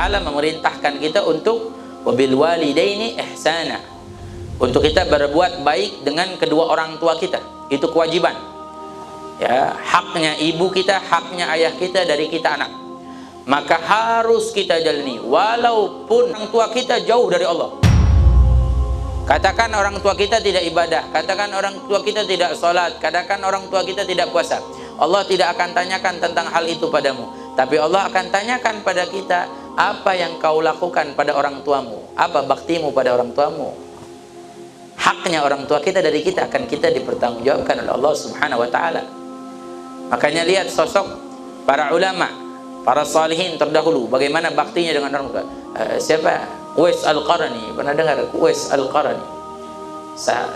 Ta'ala memerintahkan kita untuk wabil walidaini ihsana, untuk kita berbuat baik dengan kedua orang tua kita. Itu kewajiban, ya, haknya ibu kita, haknya ayah kita dari kita anak. Maka harus kita jalani walaupun orang tua kita jauh dari Allah. Katakan orang tua kita tidak ibadah, katakan orang tua kita tidak sholat, katakan orang tua kita tidak puasa, Allah tidak akan tanyakan tentang hal itu padamu. Tapi Allah akan tanyakan pada kita, apa yang kau lakukan pada orang tuamu, apa baktimu pada orang tuamu. Haknya orang tua kita dari kita akan kita dipertanggungjawabkan oleh Allah Subhanahu wa Ta'ala. Makanya lihat sosok para ulama, para salihin terdahulu, bagaimana baktinya dengan orang tua. Siapa? Uwais Al-Qarni. Pernah dengar Uwais Al-Qarni?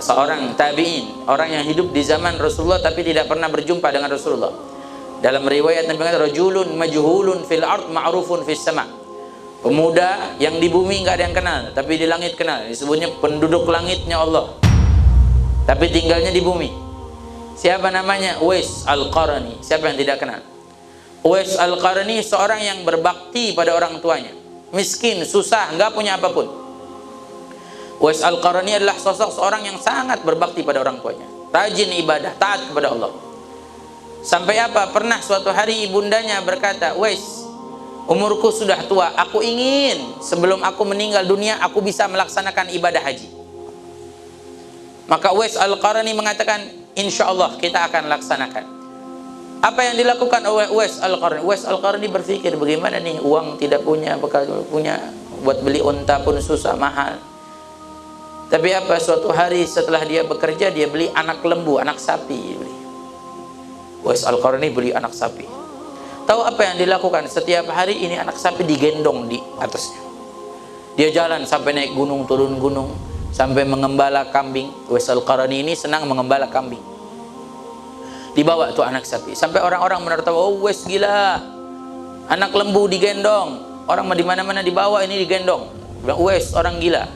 Seorang tabi'in, orang yang hidup di zaman Rasulullah tapi tidak pernah berjumpa dengan Rasulullah. Dalam riwayat Nabi mengatakan, rajulun majhulun fil ard ma'rufun fis sama'. Pemuda yang di bumi nggak ada yang kenal, tapi di langit kenal. Disebutnya penduduk langitnya Allah, tapi tinggalnya di bumi. Siapa namanya? Uwais Al-Qarni. Siapa yang tidak kenal? Uwais Al-Qarni seorang yang berbakti pada orang tuanya. Miskin, susah, nggak punya apapun. Uwais Al-Qarni adalah sosok seorang yang sangat berbakti pada orang tuanya, rajin ibadah, taat kepada Allah. Sampai apa? Pernah suatu hari ibundanya berkata, Uwais, umurku sudah tua, aku ingin sebelum aku meninggal dunia aku bisa melaksanakan ibadah haji. Maka Uwais Al-Qarni mengatakan, insya Allah kita akan laksanakan. Apa yang dilakukan oleh Uwais Al-Qarni? Uwais Al-Qarni berpikir, bagaimana nih, uang tidak punya, bekal punya, buat beli unta pun susah, mahal. Tapi apa, suatu hari setelah dia bekerja, dia beli anak lembu, anak sapi. Uwais Al-Qarni beli anak sapi. Tahu apa yang dilakukan? Setiap hari ini anak sapi digendong di atasnya. Dia jalan sampai naik gunung, turun gunung, sampai mengembala kambing. Uwais Al-Qarni ini senang mengembala kambing. Dibawa tuh anak sapi, sampai orang-orang menertawa, oh Uwais gila, anak lembu digendong, orang di mana-mana dibawa, ini digendong. Uwais orang gila.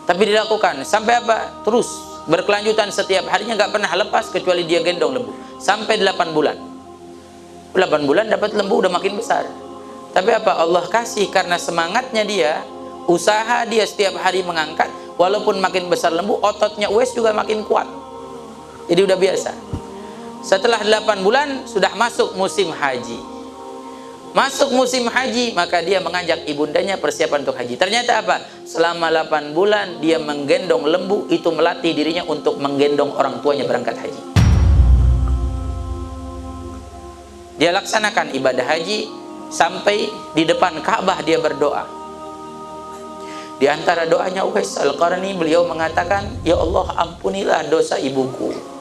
Tapi dilakukan sampai apa? Terus berkelanjutan, setiap harinya nggak pernah lepas kecuali dia gendong lembu sampai 8 bulan. 8 bulan dapat lembu udah makin besar. Tapi apa? Allah kasih karena semangatnya dia, usaha dia setiap hari mengangkat, walaupun makin besar lembu, ototnya Uwais juga makin kuat. Jadi udah biasa. Setelah 8 bulan sudah masuk musim haji. Masuk musim haji, maka dia mengajak ibundanya persiapan untuk haji. Ternyata apa? Selama 8 bulan dia menggendong lembu, itu melatih dirinya untuk menggendong orang tuanya berangkat haji. Dia laksanakan ibadah haji sampai di depan Ka'bah dia berdoa. Di antara doanya Uwais Al-Qarni, beliau mengatakan, ya Allah ampunilah dosa ibuku.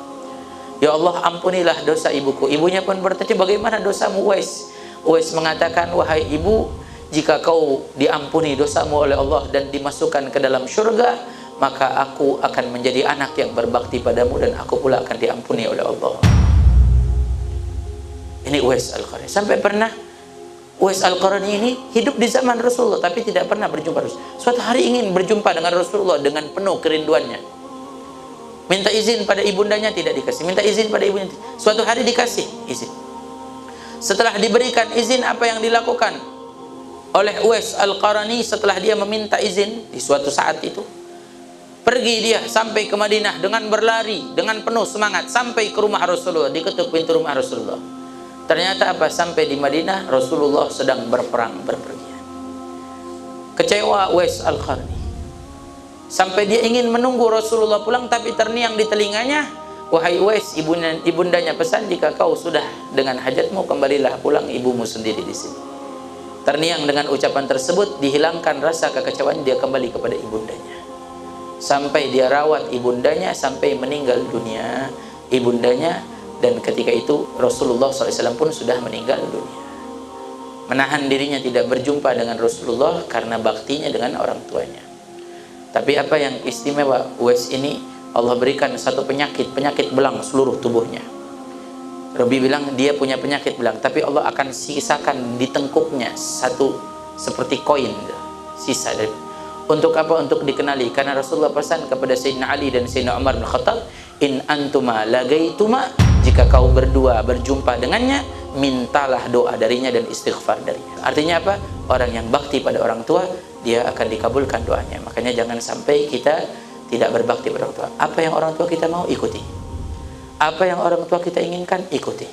Ya Allah ampunilah dosa ibuku. Ibunya pun bertanya, bagaimana dosamu Uwais? Uwais mengatakan, wahai ibu, jika kau diampuni dosamu oleh Allah dan dimasukkan ke dalam surga, maka aku akan menjadi anak yang berbakti padamu dan aku pula akan diampuni oleh Allah. Ini Uwais Al-Qarni. Sampai pernah Uwais Al-Qarni ini hidup di zaman Rasulullah tapi tidak pernah berjumpa Rasulullah. Suatu hari ingin berjumpa dengan Rasulullah dengan penuh kerinduannya. Minta izin pada ibundanya, tidak dikasih. Minta izin pada ibunya. Suatu hari dikasih izin. Setelah diberikan izin, apa yang dilakukan oleh Uwais Al-Qarni setelah dia meminta izin di suatu saat itu? Pergi dia sampai ke Madinah dengan berlari, dengan penuh semangat sampai ke rumah Rasulullah, diketuk pintu rumah Rasulullah. Ternyata apa? Sampai di Madinah Rasulullah sedang berperang, berpergian. Kecewa Uwais Al-Qarni. Sampai dia ingin menunggu Rasulullah pulang, tapi terngiang di telinganya, wahai Uwais, ibundanya pesan, jika kau sudah dengan hajatmu, kembalilah pulang, ibumu sendiri di sini. Terngiang dengan ucapan tersebut, dihilangkan rasa kekecewaan, dia kembali kepada ibundanya. Sampai dia rawat ibundanya sampai meninggal dunia ibundanya, dan ketika itu Rasulullah SAW pun sudah meninggal dunia. Menahan dirinya tidak berjumpa dengan Rasulullah karena baktinya dengan orang tuanya. Tapi apa yang istimewa, Uwais ini Allah berikan satu penyakit belang seluruh tubuhnya. Rabbi bilang dia punya penyakit belang, tapi Allah akan sisakan di tengkuknya satu seperti koin sisa dari. Untuk apa? Untuk dikenali. Karena Rasulullah pesan kepada Sayyidina Ali dan Sayyidina Umar bin Khattab, in antuma lagaituma, jika kau berdua berjumpa dengannya, mintalah doa darinya dan istighfar darinya. Artinya apa? orang yang bakti pada orang tua, dia akan dikabulkan doanya. Makanya jangan sampai kita tidak berbakti pada orang tua. Apa yang orang tua kita mau, ikuti. Apa yang orang tua kita inginkan, ikuti.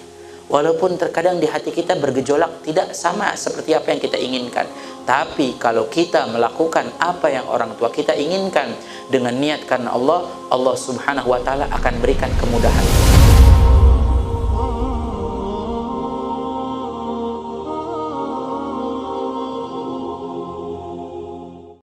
Walaupun terkadang di hati kita bergejolak tidak sama seperti apa yang kita inginkan, tapi kalau kita melakukan apa yang orang tua kita inginkan dengan niat karena Allah, Allah Subhanahu wa taala akan berikan kemudahan.